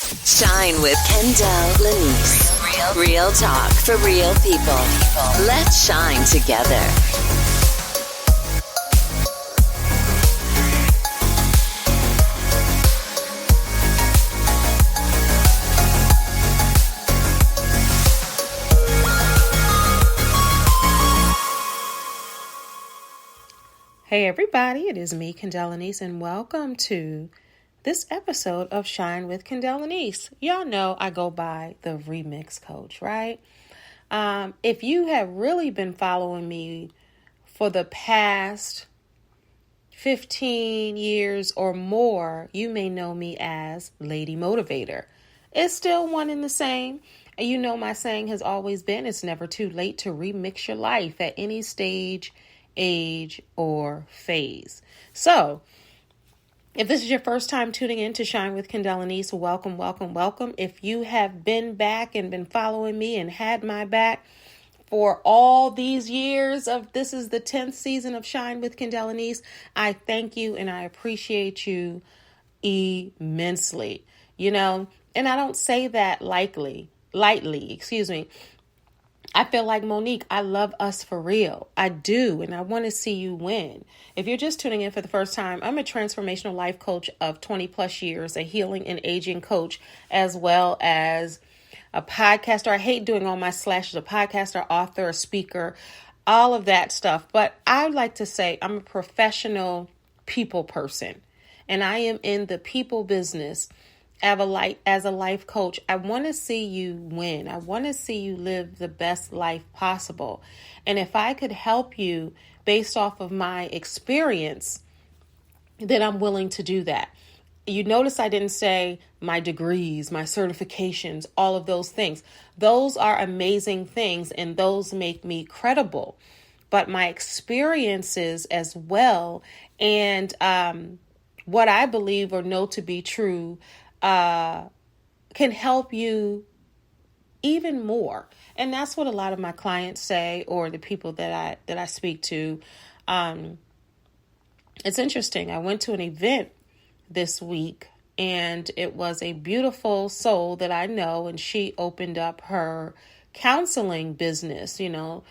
Shine with Kendéll Lenice. Real talk for real people. Let's shine together. Hey everybody, it is me, Kendéll Lenice, and welcome to this episode of Shine with Kendéll Lenice. Y'all know I go by the Remix Coach, right? If you have really been following me for the past 15 years or more, you may know me as Lady Motivator. It's still one and the same. And you know my saying has always been, it's never too late to remix your life at any stage, age, or phase. So, if this is your first time tuning in to Shine with Kendéll Lenice, welcome, welcome, welcome. If you have been back and been following me and had my back for all these years of this is the 10th season of Shine with Kendéll Lenice, I thank you and I appreciate you immensely. You know, and I don't say that lightly, I feel like Monique, I love us for real. I do. And I want to see you win. If you're just tuning in for the first time, I'm a transformational life coach of 20 plus years, a healing and aging coach, as well as a podcaster. I hate doing all my slashes, a podcaster, author, a speaker, all of that stuff. But I like to say I'm a professional people person, and I am in the people business. As a life coach, I want to see you win. I want to see you live the best life possible. And if I could help you based off of my experience, then I'm willing to do that. You notice I didn't say my degrees, my certifications, all of those things. Those are amazing things and those make me credible. But my experiences as well and what I believe or know to be true can help you even more. And that's what a lot of my clients say, or the people that I speak to. It's interesting. I went to an event this week and it was a beautiful soul that I know, and she opened up her counseling business, you know,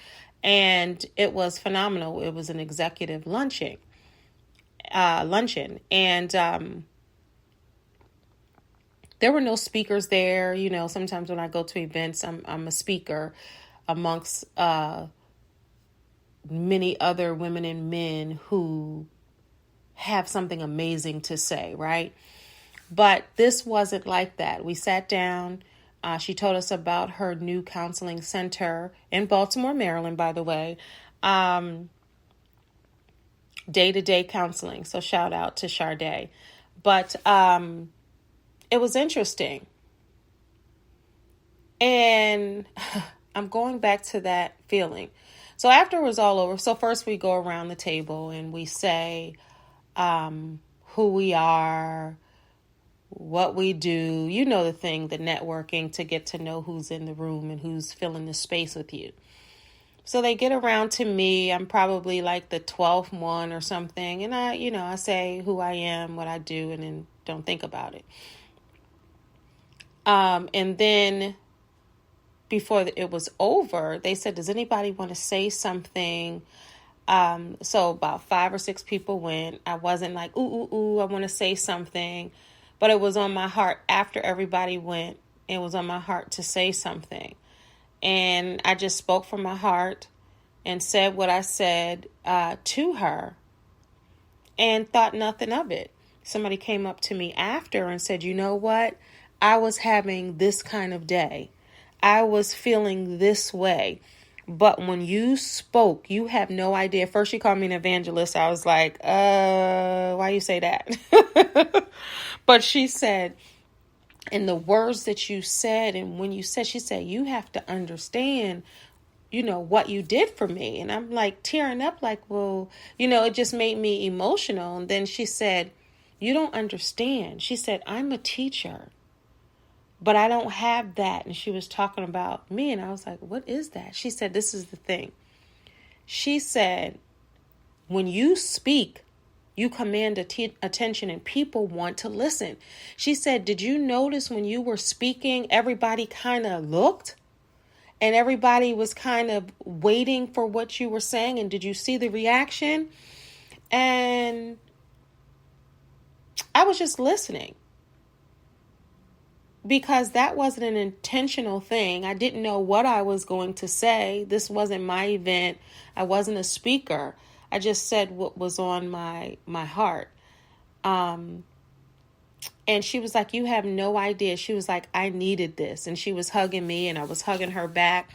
and it was phenomenal. It was an executive luncheon. And there were no speakers there. You know, sometimes when I go to events, I'm a speaker amongst many other women and men who have something amazing to say, right? But this wasn't like that. We sat down. She told us about her new counseling center in Baltimore, Maryland, by the way. Day-to-day counseling. So shout out to Sade. But it was interesting. And I'm going back to that feeling. So after it was all over, so first we go around the table and we say who we are, what we do, you know, the thing, the networking to get to know who's in the room and who's filling the space with you. So they get around to me. I'm probably like the 12th one or something. And I say who I am, what I do, and then don't think about it. And then before it was over, they said, does anybody want to say something? So about 5 or 6 people went. I wasn't like, ooh, I want to say something. But it was on my heart after everybody went. It was on my heart to say something. And I just spoke from my heart and said what I said to her and thought nothing of it. Somebody came up to me after and said, you know what? I was having this kind of day. I was feeling this way. But when you spoke, you have no idea. First, she called me an evangelist. I was like, why you say that? But she said, and the words that you said, and when you said, she said, you have to understand, you know, what you did for me. And I'm like tearing up like, well, you know, it just made me emotional. And then she said, you don't understand. She said, I'm a teacher, but I don't have that. And she was talking about me. And I was like, what is that? She said, this is the thing. She said, when you speak, You command attention and people want to listen. She said, did you notice when you were speaking, everybody kind of looked and everybody was kind of waiting for what you were saying? And did you see the reaction? And I was just listening because that wasn't an intentional thing. I didn't know what I was going to say. This wasn't my event. I wasn't a speaker. I just said what was on my heart. And she was like, you have no idea. She was like, I needed this. And she was hugging me and I was hugging her back.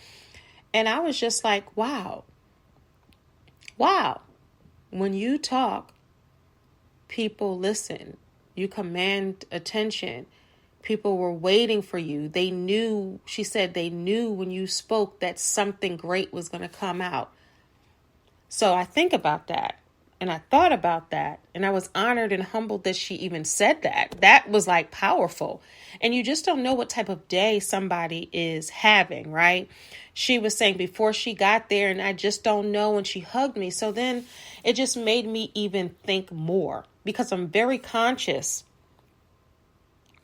And I was just like, wow. When you talk, people listen. You command attention. People were waiting for you. They knew, she said, they knew when you spoke that something great was going to come out. So I think about that and I thought about that and I was honored and humbled that she even said that. That was like powerful. And you just don't know what type of day somebody is having, right? She was saying before she got there and I just don't know, and she hugged me. So then it just made me even think more because I'm very conscious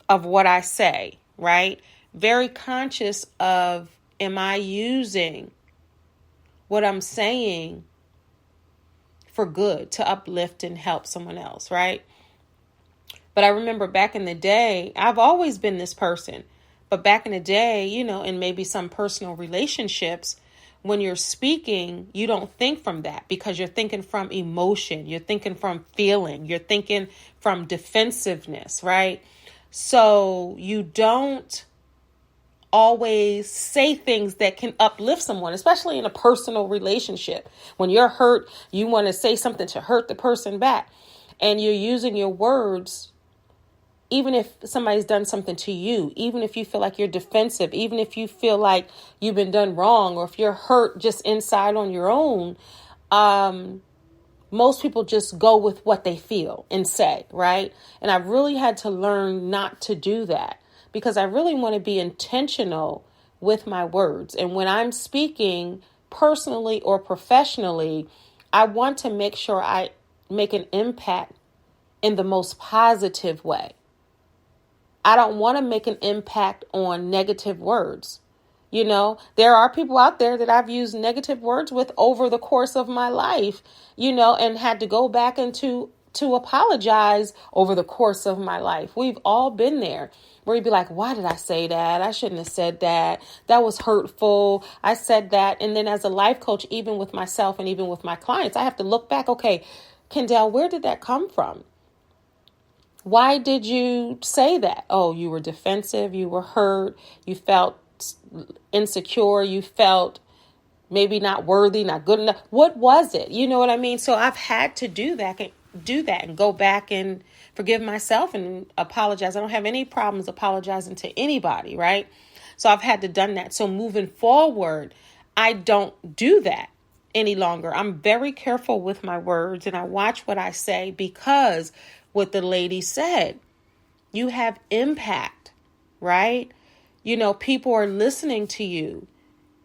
of what I say, right? Very conscious of, am I using what I'm saying for good, to uplift and help someone else, right? But I remember back in the day, I've always been this person, but back in the day, you know, in maybe some personal relationships, when you're speaking, you don't think from that because you're thinking from emotion, you're thinking from feeling, you're thinking from defensiveness, right? So you don't always say things that can uplift someone, especially in a personal relationship. When you're hurt, you want to say something to hurt the person back. And you're using your words, even if somebody's done something to you, even if you feel like you're defensive, even if you feel like you've been done wrong, or if you're hurt just inside on your own, most people just go with what they feel and say, right? And I really had to learn not to do that, because I really want to be intentional with my words. And when I'm speaking personally or professionally, I want to make sure I make an impact in the most positive way. I don't want to make an impact on negative words. You know, there are people out there that I've used negative words with over the course of my life, you know, and had to go back to apologize over the course of my life. We've all been there where you'd be like, why did I say that? I shouldn't have said that. That was hurtful. I said that. And then as a life coach, even with myself and even with my clients, I have to look back. Okay, Kendéll, where did that come from? Why did you say that? Oh, you were defensive. You were hurt. You felt insecure. You felt maybe not worthy, not good enough. What was it? You know what I mean? So I've had to do that and go back and forgive myself and apologize. I don't have any problems apologizing to anybody, right? So I've had to done that. So moving forward, I don't do that any longer. I'm very careful with my words and I watch what I say, because what the lady said, you have impact, right? You know, people are listening to you.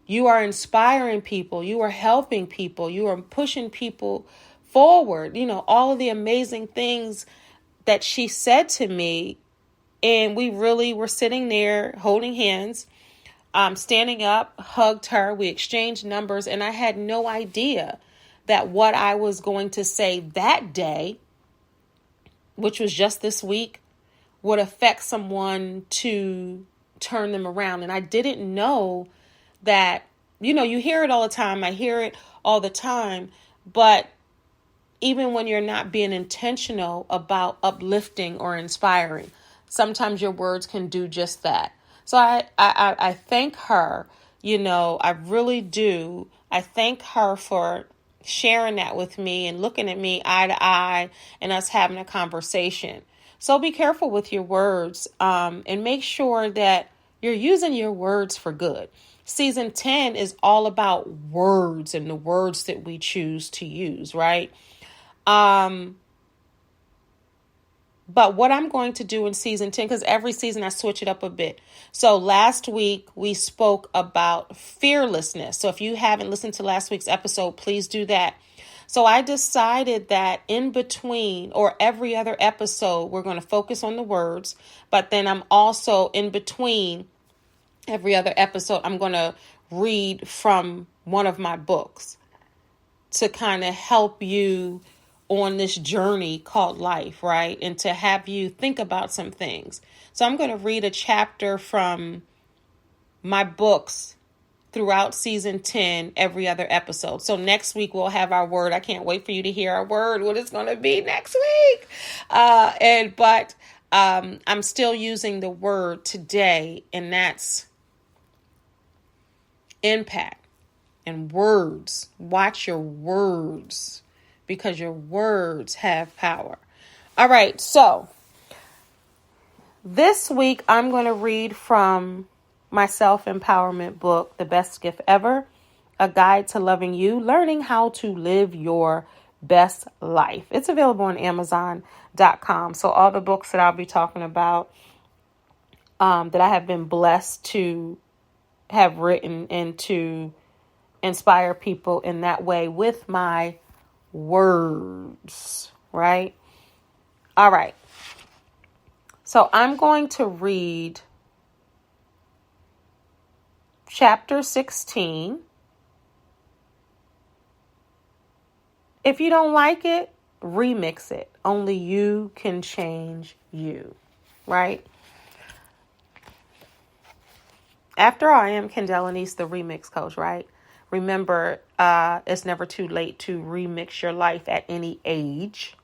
You are inspiring people. You are helping people. You are pushing people forward. You know, all of the amazing things that she said to me. And we really were sitting there holding hands, standing up, hugged her. We exchanged numbers. And I had no idea that what I was going to say that day, which was just this week, would affect someone to turn them around. And I didn't know that, you know, you hear it all the time. I hear it all the time. But even when you're not being intentional about uplifting or inspiring, sometimes your words can do just that. So I thank her, you know, I really do. I thank her for sharing that with me and looking at me eye to eye and us having a conversation. So be careful with your words, and make sure that you're using your words for good. Season 10 is all about words and the words that we choose to use, right? But what I'm going to do in season 10, because every season I switch it up a bit. So last week we spoke about fearlessness. So if you haven't listened to last week's episode, please do that. So I decided that in between or every other episode, we're going to focus on the words. But then I'm also in between every other episode, I'm going to read from one of my books to kind of help you on this journey called life, right? And to have you think about some things. So I'm going to read a chapter from my books throughout season 10, every other episode. So next week we'll have our word. I can't wait for you to hear our word, what it's going to be next week. But I'm still using the word today, and that's impact. And words. Watch your words, because your words have power. All right. So this week I'm going to read from my self-empowerment book, The Best Gift Ever, A Guide to Loving You, Learning How to Live Your Best Life. It's available on Amazon.com. So all the books that I'll be talking about that I have been blessed to have written and to inspire people in that way with my words, right? All right. So I'm going to read chapter 16. If you don't like it, remix it. Only you can change you, right? After all, I am Kendéll Lenice, the remix coach, right? Remember, it's never too late to remix your life at any age,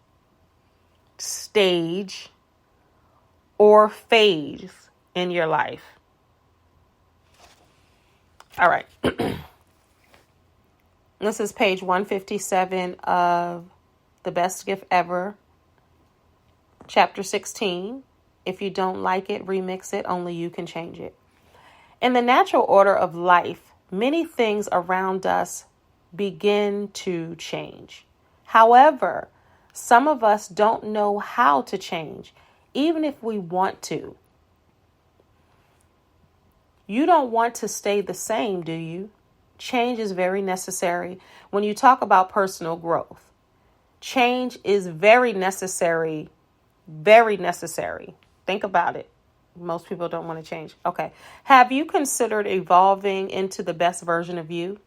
stage, or phase in your life. All right. This is page 157 of The Best Gift Ever, chapter 16. If you don't like it, remix it. Only you can change it. In the natural order of life, many things around us begin to change. However, some of us don't know how to change, even if we want to. You don't want to stay the same, do you? Change is very necessary. When you talk about personal growth, change is very necessary. Very necessary. Think about it. Most people don't want to change. Okay. Have you considered evolving into the best version of you?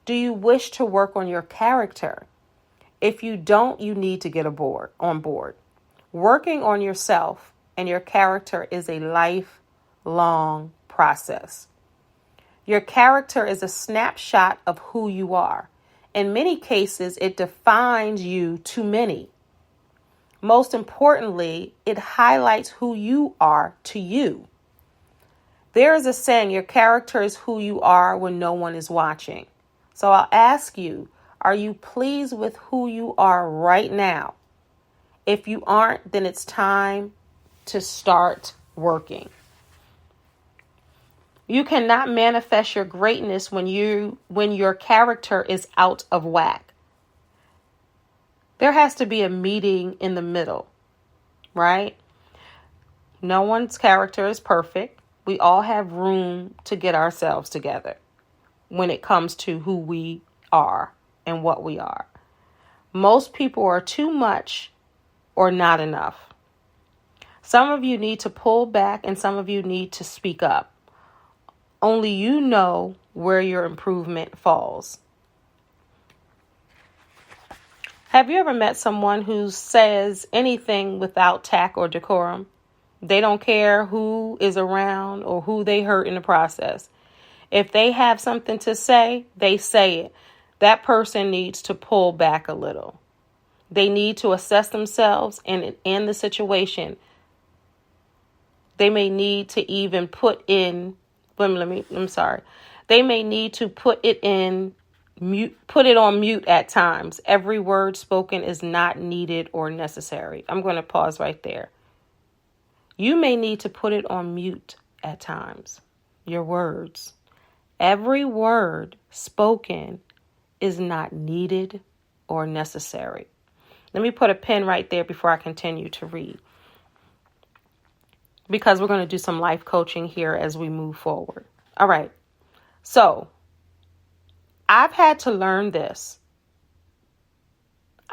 Do you wish to work on your character? If you don't, you need to get on board. Working on yourself and your character is a lifelong process. Your character is a snapshot of who you are. In many cases, it defines you to many. Most importantly, it highlights who you are to you. There is a saying, your character is who you are when no one is watching. So I'll ask you, are you pleased with who you are right now? If you aren't, then it's time to start working. You cannot manifest your greatness when your character is out of whack. There has to be a meeting in the middle, right? No one's character is perfect. We all have room to get ourselves together when it comes to who we are and what we are. Most people are too much or not enough. Some of you need to pull back and some of you need to speak up. Only you know where your improvement falls. Have you ever met someone who says anything without tact or decorum? They don't care who is around or who they hurt in the process. If they have something to say, they say it. That person needs to pull back a little. They need to assess themselves and in the situation. They may need to even They may need to put it on mute at times. Every word spoken is not needed or necessary. I'm going to pause right there. You may need to put it on mute at times. Your words. Every word spoken is not needed or necessary. Let me put a pin right there before I continue to read, because we're going to do some life coaching here as we move forward. All right. So I've had to learn this.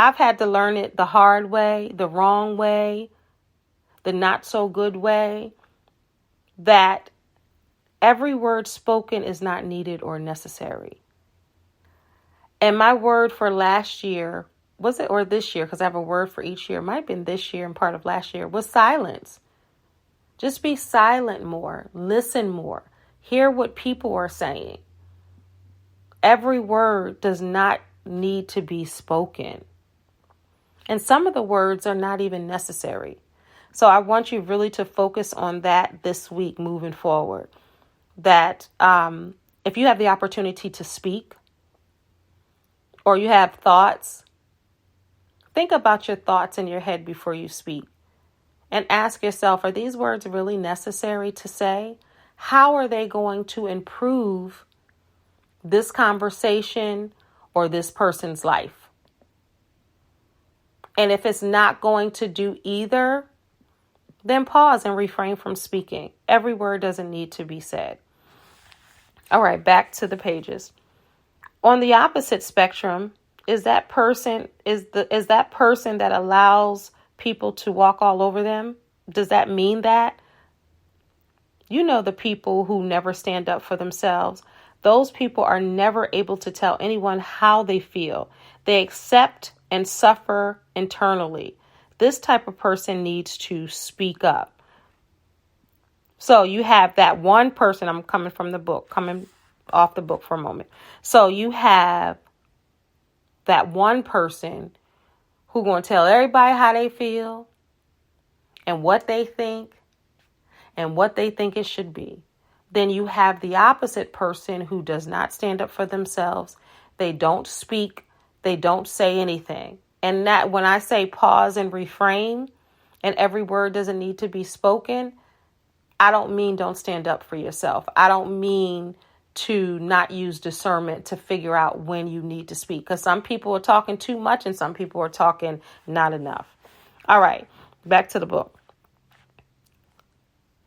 I've had to learn it the hard way, the wrong way, the not so good way, that every word spoken is not needed or necessary. And my word for last year, was it, or this year, because I have a word for each year, it might have been this year and part of last year, was silence. Just be silent more, listen more, hear what people are saying. Every word does not need to be spoken. And some of the words are not even necessary. So I want you really to focus on that this week moving forward. That if you have the opportunity to speak or you have thoughts, think about your thoughts in your head before you speak. And ask yourself, are these words really necessary to say? How are they going to improve this conversation or this person's life? And if it's not going to do either, then pause and refrain from speaking. Every word doesn't need to be said. All right, back to the pages. On the opposite spectrum is that person that allows people to walk all over them. Does that mean that? You know, the people who never stand up for themselves. Those people are never able to tell anyone how they feel. They accept and suffer internally. This type of person needs to speak up. So you have that one person. I'm coming off the book for a moment. So you have that one person who's going to tell everybody how they feel and what they think it should be. Then you have the opposite person who does not stand up for themselves. They don't speak. They don't say anything. And that, when I say pause and refrain, and every word doesn't need to be spoken, I don't mean don't stand up for yourself. I don't mean to not use discernment to figure out when you need to speak, because some people are talking too much and some people are talking not enough. All right, back to the book.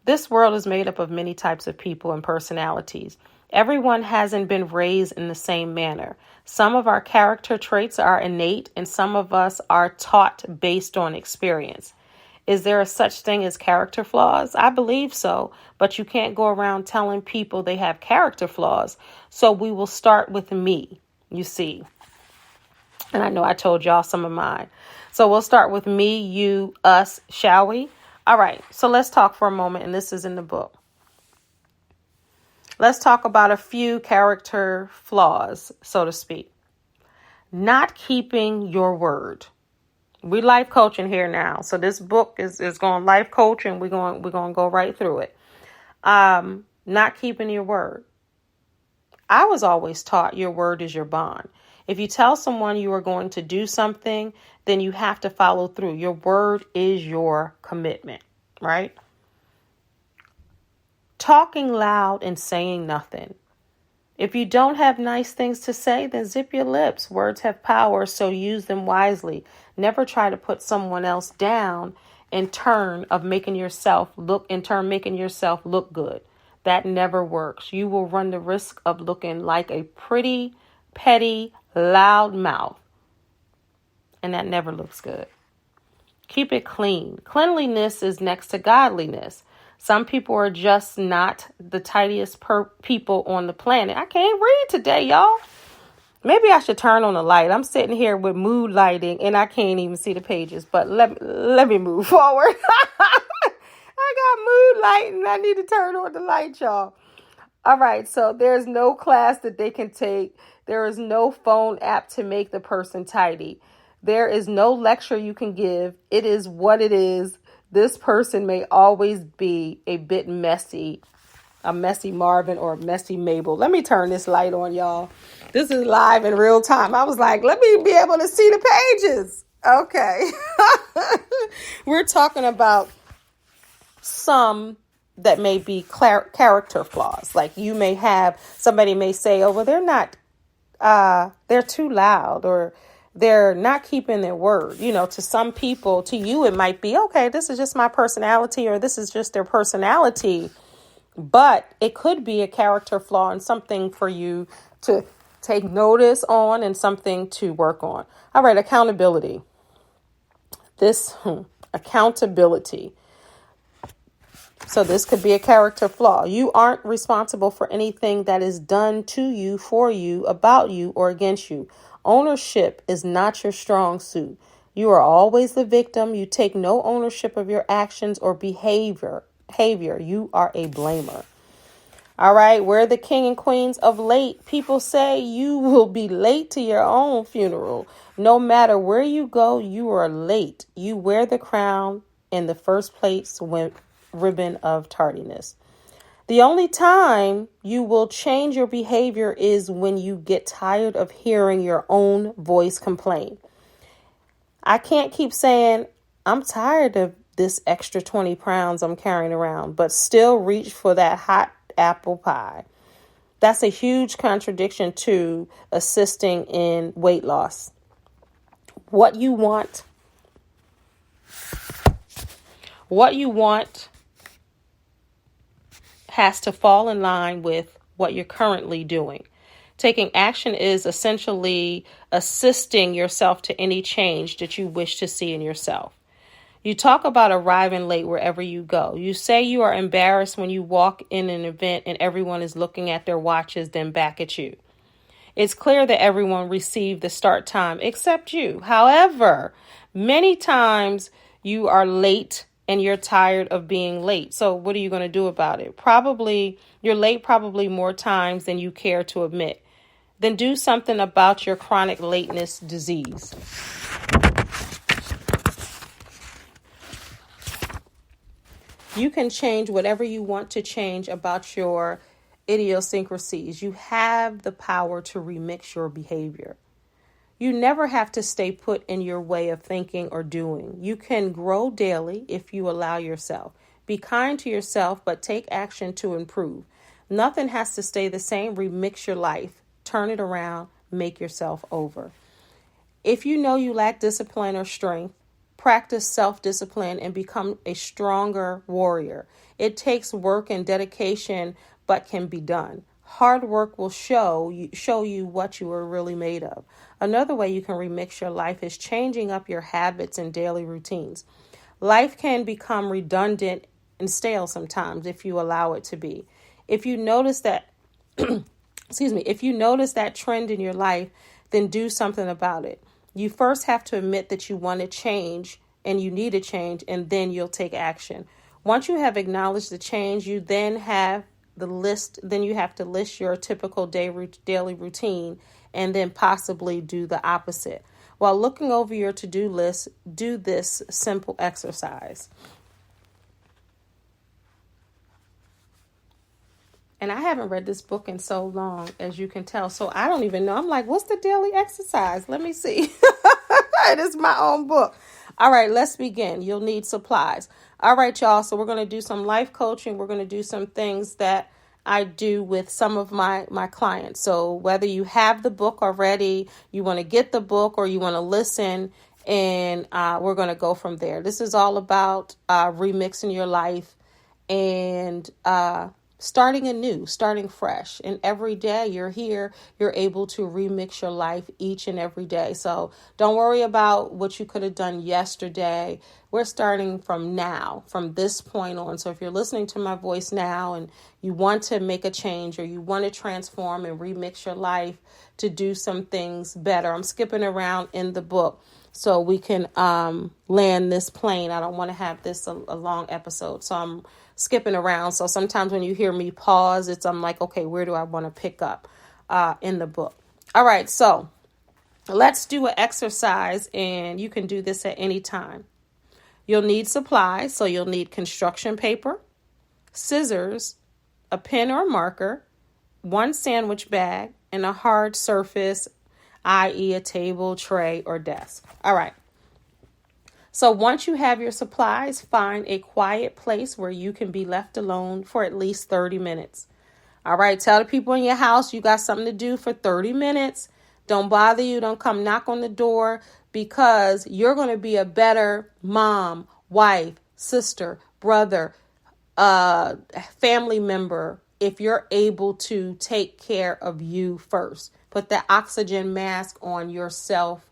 This world is made up of many types of people and personalities. Everyone hasn't been raised in the same manner. Some of our character traits are innate and some of us are taught based on experience. Is there a such thing as character flaws? I believe so, but you can't go around telling people they have character flaws. So we will start with me, you see. And I know I told y'all some of mine. So we'll start with me, you, us, shall we? All right, so let's talk for a moment, and this is in the book. Let's talk about a few character flaws, so to speak. Not keeping your word. We life coaching here now. So this book is going life coach, and we're going to go right through it. Not keeping your word. I was always taught your word is your bond. If you tell someone you are going to do something, then you have to follow through. Your word is your commitment, right? Talking loud and saying nothing. If you don't have nice things to say, then zip your lips. Words have power, so use them wisely. Never try to put someone else down in turn making yourself look good. That never works. You will run the risk of looking like a pretty, petty, loud mouth. And that never looks good. Keep it clean. Cleanliness is next to godliness. Some people are just not the tidiest people on the planet. I can't read today, y'all. Maybe I should turn on the light. I'm sitting here with mood lighting and I can't even see the pages. But let me move forward. I got mood lighting. I need to turn on the light, y'all. All right. So there's no class that they can take. There is no phone app to make the person tidy. There is no lecture you can give. It is what it is. This person may always be a bit messy, a messy Marvin or a messy Mabel. Let me turn this light on, y'all. This is live in real time. I was like, let me be able to see the pages. Okay. We're talking about some that may be character flaws. Like you may have, somebody may say, oh, well, they're too loud, or they're not keeping their word. You know, to some people, to you, it might be, okay, this is just my personality, or this is just their personality. But it could be a character flaw and something for you to take notice on and something to work on. All right, accountability. Accountability. So this could be a character flaw. You aren't responsible for anything that is done to you, for you, about you, or against you. Ownership is not your strong suit. You are always the victim. You take no ownership of your actions or behavior. You are a blamer. All right, we're the king and queens of late. People say you will be late to your own funeral. No matter where you go, you are late. You wear the crown in the first place ribbon of tardiness. The only time you will change your behavior is when you get tired of hearing your own voice complain. I can't keep saying, I'm tired of this extra 20 pounds I'm carrying around, but still reach for that hot apple pie. That's a huge contradiction to assisting in weight loss. What you want has to fall in line with what you're currently doing. Taking action is essentially assisting yourself to any change that you wish to see in yourself. You talk about arriving late wherever you go. You say you are embarrassed when you walk in an event and everyone is looking at their watches, then back at you. It's clear that everyone received the start time except you. However, many times you are late and you're tired of being late. So what are you going to do about it? You're late probably more times than you care to admit. Then do something about your chronic lateness disease. You can change whatever you want to change about your idiosyncrasies. You have the power to remix your behavior. You never have to stay put in your way of thinking or doing. You can grow daily if you allow yourself. Be kind to yourself, but take action to improve. Nothing has to stay the same. Remix your life. Turn it around. Make yourself over. If you know you lack discipline or strength, practice self-discipline and become a stronger warrior. It takes work and dedication, but can be done. Hard work will show you what you are really made of. Another way you can remix your life is changing up your habits and daily routines. Life can become redundant and stale sometimes if you allow it to be. If you notice that, if you notice that trend in your life, then do something about it. You first have to admit that you want to change and you need a change, and then you'll take action. Once you have acknowledged the change, you then have you have to list your typical daily routine and then possibly do the opposite. While looking over your to-do list, do this simple exercise. And I haven't read this book in so long, as you can tell. So I don't even know. I'm like, what's the daily exercise? Let me see. It is my own book. All right, let's begin. You'll need supplies. All right, y'all. So we're going to do some life coaching. We're going to do some things that I do with some of my clients. So whether you have the book already, you want to get the book, or you want to listen, and we're going to go from there. This is all about remixing your life and starting anew, starting fresh. And every day you're here, you're able to remix your life each and every day. So don't worry about what you could have done yesterday. We're starting from now, from this point on. So if you're listening to my voice now and you want to make a change, or you want to transform and remix your life to do some things better, I'm skipping around in the book so we can land this plane. I don't want to have this a long episode, so I'm skipping around. So sometimes when you hear me pause, I'm like, okay, where do I want to pick up in the book? All right, so let's do an exercise, and you can do this at any time. You'll need supplies, so you'll need construction paper, scissors, a pen or marker, one sandwich bag, and a hard surface, i.e. a table, tray, or desk. All right. So once you have your supplies, find a quiet place where you can be left alone for at least 30 minutes. All right. Tell the people in your house you got something to do for 30 minutes. Don't bother you. Don't come knock on the door, because you're going to be a better mom, wife, sister, brother, family member if you're able to take care of you first. Put that oxygen mask on yourself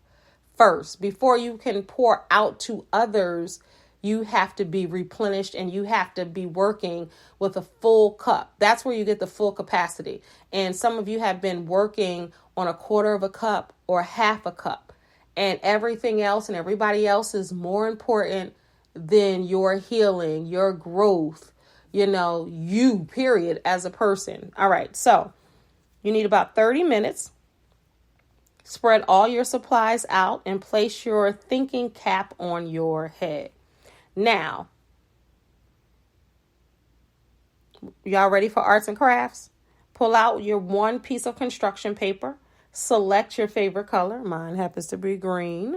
first. Before you can pour out to others, you have to be replenished and you have to be working with a full cup. That's where you get the full capacity. And some of you have been working on a quarter of a cup or half a cup, and everything else and everybody else is more important than your healing, your growth, you, period, as a person. All right. So you need about 30 minutes. Spread all your supplies out and place your thinking cap on your head. Now, y'all ready for arts and crafts? Pull out your one piece of construction paper. Select your favorite color. Mine happens to be green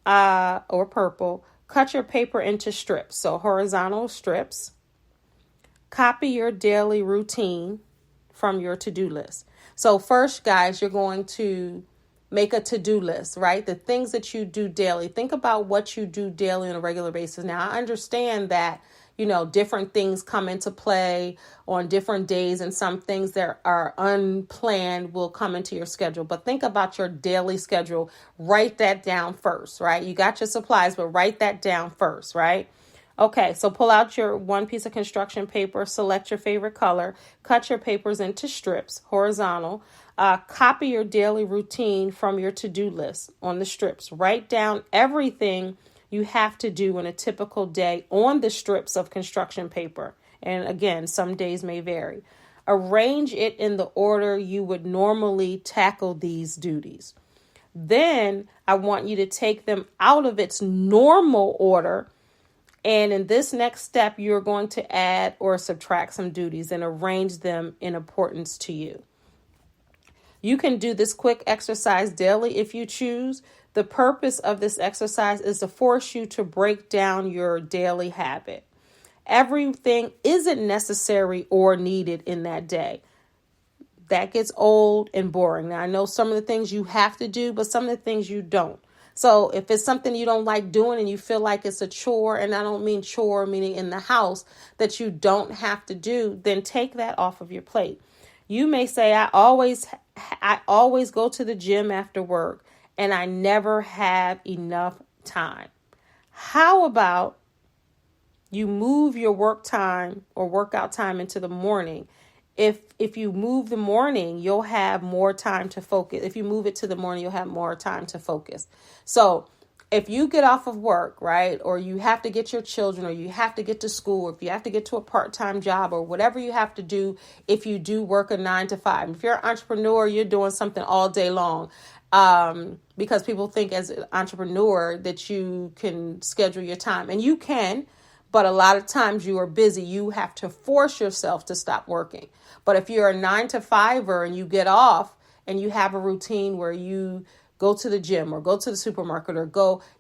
or purple. Cut your paper into strips, so horizontal strips. Copy your daily routine from your to-do list. So first, guys, you're going to make a to-do list, right? The things that you do daily. Think about what you do daily on a regular basis. Now, I understand that, different things come into play on different days, and some things that are unplanned will come into your schedule. But think about your daily schedule. Write that down first, right? You got your supplies, but write that down first, right? Okay, so pull out your one piece of construction paper, select your favorite color, cut your papers into strips, horizontal, copy your daily routine from your to-do list on the strips. Write down everything you have to do in a typical day on the strips of construction paper. And again, some days may vary. Arrange it in the order you would normally tackle these duties. Then I want you to take them out of its normal order. And in this next step, you're going to add or subtract some duties and arrange them in importance to you. You can do this quick exercise daily if you choose. The purpose of this exercise is to force you to break down your daily habit. Everything isn't necessary or needed in that day. That gets old and boring. Now, I know some of the things you have to do, but some of the things you don't. So if it's something you don't like doing and you feel like it's a chore, and I don't mean chore meaning in the house, that you don't have to do, then take that off of your plate. You may say, I always go to the gym after work and I never have enough time. How about you move your work time or workout time into the morning? If you move the morning, you'll have more time to focus. If you move it to the morning, you'll have more time to focus. So if you get off of work, right, or you have to get your children, or you have to get to school, or if you have to get to a part-time job, or whatever you have to do, if you do work a 9 to 5. If you're an entrepreneur, you're doing something all day long, because people think as an entrepreneur that you can schedule your time, and you can. But a lot of times you are busy. You have to force yourself to stop working. But if you're a 9 to 5er and you get off and you have a routine where you go to the gym or go to the supermarket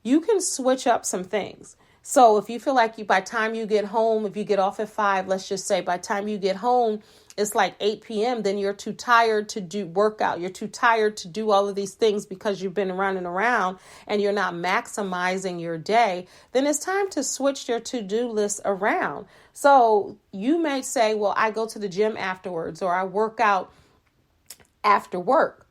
you can switch up some things. So if you feel like by the time you get home, if you get off at 5, let's just say by the time you get home, it's like 8 p.m., then you're too tired to do workout. You're too tired to do all of these things because you've been running around and you're not maximizing your day. Then it's time to switch your to-do list around. So you may say, well, I go to the gym afterwards, or I work out after work.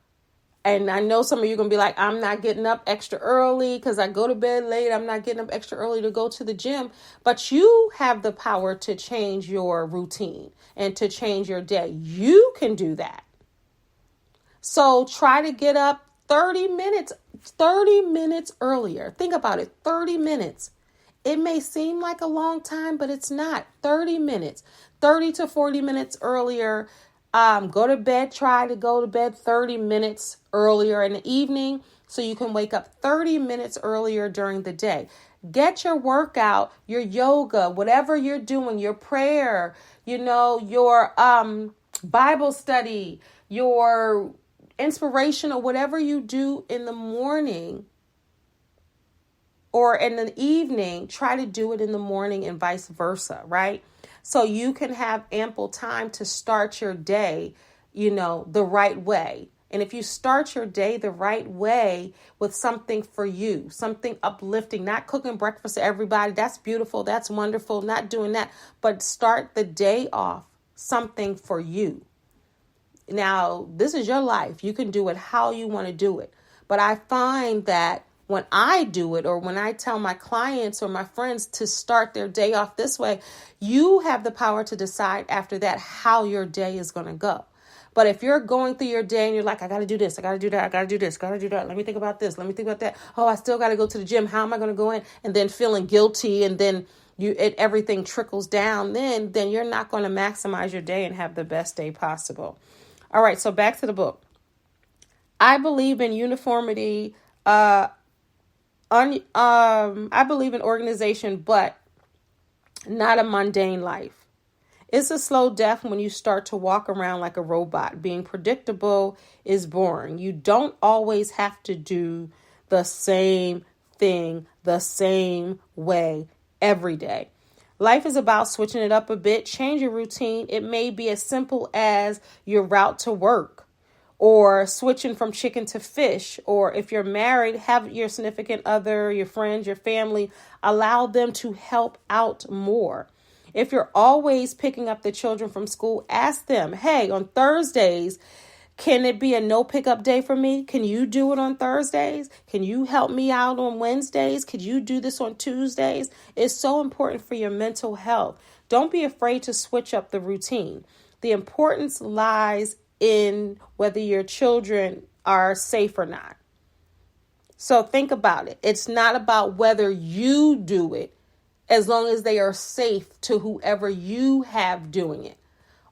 And I know some of you are going to be like, I'm not getting up extra early because I go to bed late. I'm not getting up extra early to go to the gym. But you have the power to change your routine and to change your day. You can do that. So try to get up 30 minutes earlier. Think about it, 30 minutes. It may seem like a long time, but it's not. 30 minutes, 30 to 40 minutes earlier. Go to bed, try to go to bed 30 minutes earlier in the evening so you can wake up 30 minutes earlier during the day. Get your workout, your yoga, whatever you're doing, your prayer, your Bible study, your inspirational, whatever you do in the morning or in the evening, try to do it in the morning and vice versa, right? So you can have ample time to start your day, the right way. And if you start your day the right way with something for you, something uplifting, not cooking breakfast for everybody, that's beautiful, that's wonderful, not doing that, but start the day off something for you. Now, this is your life. You can do it how you want to do it. But I find that when I do it, or when I tell my clients or my friends to start their day off this way, you have the power to decide after that how your day is going to go. But if you're going through your day and you're like, I got to do this, I got to do that, I got to do this, got to do that. Let me think about this. Let me think about that. Oh, I still got to go to the gym. How am I going to go in? And then feeling guilty, and then everything trickles down. Then you're not going to maximize your day and have the best day possible. All right. So back to the book. I believe in uniformity. I believe in organization, but not a mundane life. It's a slow death when you start to walk around like a robot. Being predictable is boring. You don't always have to do the same thing the same way every day. Life is about switching it up a bit. Change your routine. It may be as simple as your route to work, or switching from chicken to fish. Or if you're married, have your significant other, your friends, your family, allow them to help out more. If you're always picking up the children from school, ask them, hey, on Thursdays, can it be a no pickup day for me? Can you do it on Thursdays? Can you help me out on Wednesdays? Could you do this on Tuesdays? It's so important for your mental health. Don't be afraid to switch up the routine. The importance lies in whether your children are safe or not. So think about it. It's not about whether you do it, as long as they are safe to whoever you have doing it.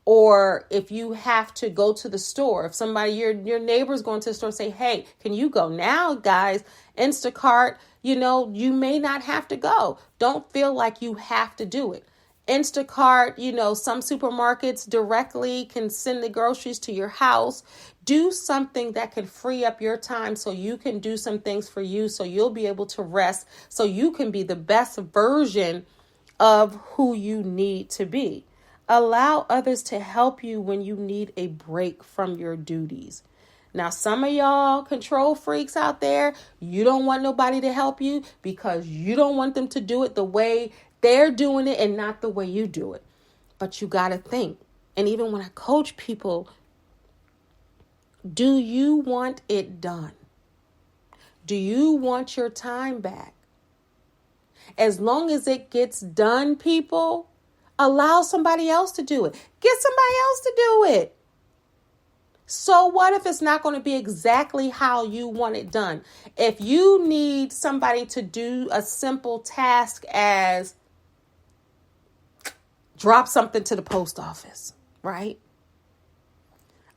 Or if you have to go to the store, if somebody, your neighbor's going to the store, say, hey, can you go? Now, guys, Instacart, you may not have to go. Don't feel like you have to do it. Instacart, some supermarkets directly can send the groceries to your house. Do something that can free up your time so you can do some things for you, so you'll be able to rest, so you can be the best version of who you need to be. Allow others to help you when you need a break from your duties. Now, some of y'all control freaks out there, you don't want nobody to help you because you don't want them to do it the way they're doing it and not the way you do it. But you got to think. And even when I coach people, do you want it done? Do you want your time back? As long as it gets done, people, allow somebody else to do it. Get somebody else to do it. So what if it's not going to be exactly how you want it done? If you need somebody to do a simple task as drop something to the post office, right?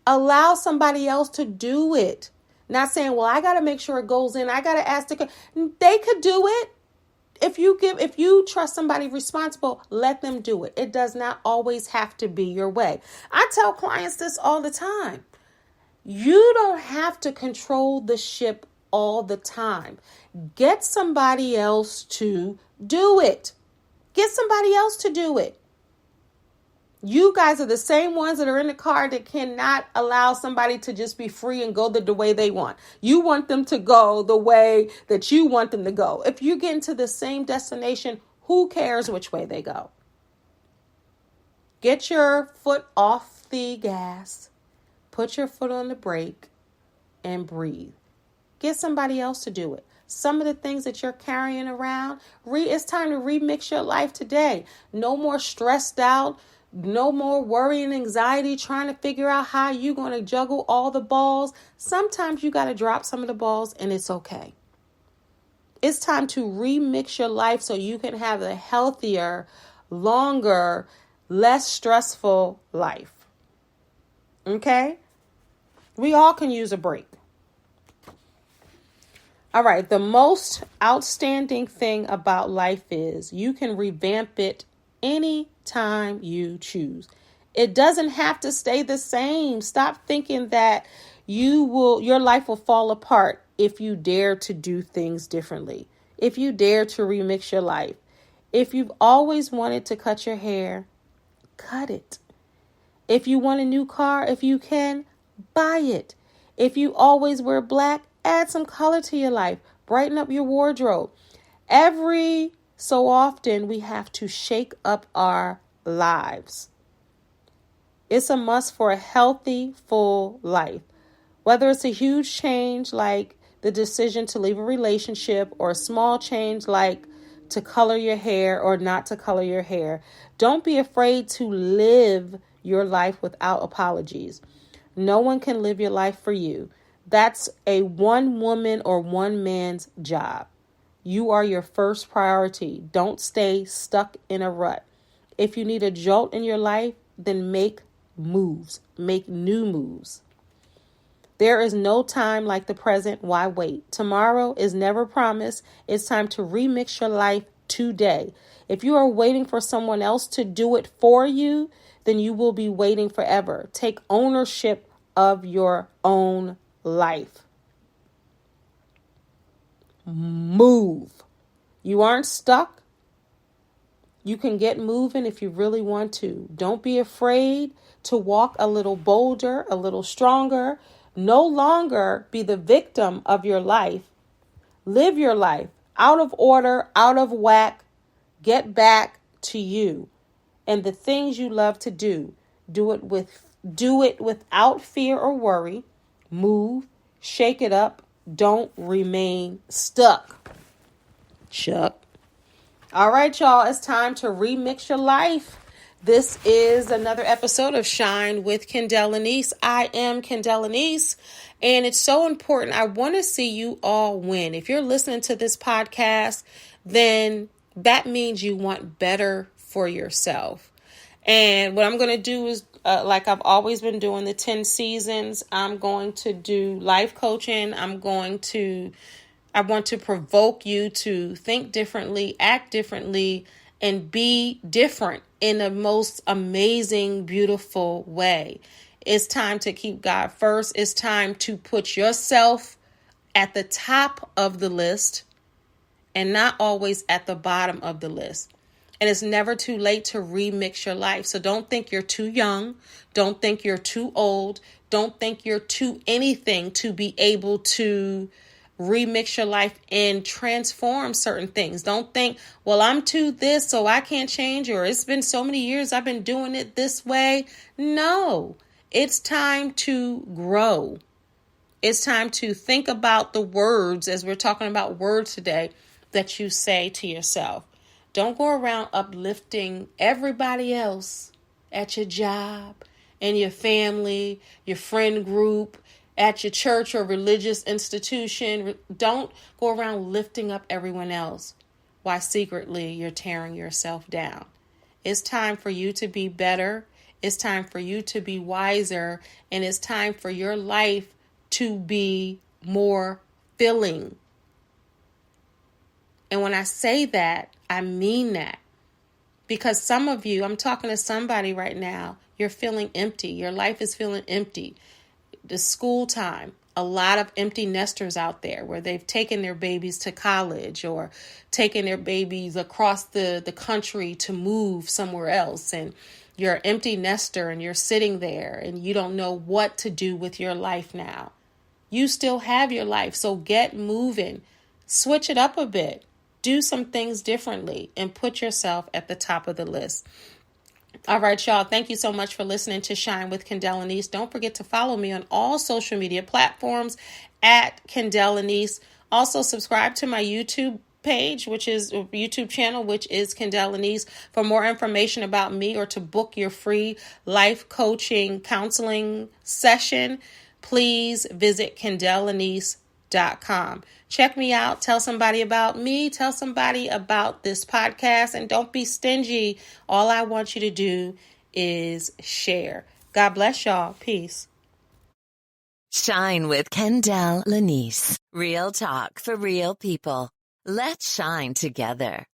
Allow somebody else to do it. Not saying, well, I got to make sure it goes in. I got to ask they could do it. If you trust somebody responsible, let them do it. It does not always have to be your way. I tell clients this all the time. You don't have to control the ship all the time. Get somebody else to do it. Get somebody else to do it. You guys are the same ones that are in the car that cannot allow somebody to just be free and go the way they want. You want them to go the way that you want them to go. If you get into the same destination, who cares which way they go? Get your foot off the gas, put your foot on the brake, and breathe. Get somebody else to do it. Some of the things that you're carrying around, it's time to remix your life today. No more stressed out. No more worry and anxiety trying to figure out how you're going to juggle all the balls. Sometimes you got to drop some of the balls and it's okay. It's time to remix your life so you can have a healthier, longer, less stressful life. Okay? We all can use a break. All right. The most outstanding thing about life is you can revamp it any time you choose. It doesn't have to stay the same. Stop thinking that your life will fall apart if you dare to do things differently. If you dare to remix your life. If you've always wanted to cut your hair, cut it. If you want a new car, if you can, buy it. If you always wear black, add some color to your life. Brighten up your wardrobe. Every so often, we have to shake up our lives. It's a must for a healthy, full life. Whether it's a huge change like the decision to leave a relationship or a small change like to color your hair or not to color your hair, don't be afraid to live your life without apologies. No one can live your life for you. That's a one woman or one man's job. You are your first priority. Don't stay stuck in a rut. If you need a jolt in your life, then make moves. Make new moves. There is no time like the present. Why wait? Tomorrow is never promised. It's time to remix your life today. If you are waiting for someone else to do it for you, then you will be waiting forever. Take ownership of your own life. Move. You aren't stuck. You can get moving if you really want to. Don't be afraid to walk a little bolder, a little stronger. No longer be the victim of your life. Live your life out of order, out of whack. Get back to you and the things you love to do. Do it without fear or worry. Move, shake it up. Don't remain stuck. Chuck. All right, y'all. It's time to remix your life. This is another episode of Shine with Kendéll Lenice. I am Kendéll Lenice, and it's so important. I want to see you all win. If you're listening to this podcast, then that means you want better for yourself. And what I'm going to do is, like I've always been doing the 10 seasons, I'm going to do life coaching. I want to provoke you to think differently, act differently, and be different in the most amazing, beautiful way. It's time to keep God first. It's time to put yourself at the top of the list and not always at the bottom of the list. And it's never too late to remix your life. So don't think you're too young. Don't think you're too old. Don't think you're too anything to be able to remix your life and transform certain things. Don't think, well, I'm too this, so I can't change, or it's been so many years I've been doing it this way. No, it's time to grow. It's time to think about the words, as we're talking about words today, that you say to yourself. Don't go around uplifting everybody else at your job, and your family, your friend group, at your church or religious institution. Don't go around lifting up everyone else while secretly you're tearing yourself down. It's time for you to be better. It's time for you to be wiser. And it's time for your life to be more filling. And when I say that, I mean that. Because some of you, I'm talking to somebody right now, you're feeling empty. Your life is feeling empty. The school time, a lot of empty nesters out there where they've taken their babies to college or taken their babies across the country to move somewhere else. And you're an empty nester and you're sitting there and you don't know what to do with your life now. You still have your life, so get moving. Switch it up a bit. Do some things differently and put yourself at the top of the list. All right, y'all. Thank you so much for listening to Shine with Kendéll Lenice. Don't forget to follow me on all social media platforms at Kendéll Lenice. Also, subscribe to my YouTube page, which is a YouTube channel, which is Kendéll Lenice. For more information about me or to book your free life coaching counseling session, please visit KendélLenice.com. Check me out. Tell somebody about me. Tell somebody about this podcast. And don't be stingy. All I want you to do is share. God bless y'all. Peace. Shine with Kendéll Lenice. Real talk for real people. Let's shine together.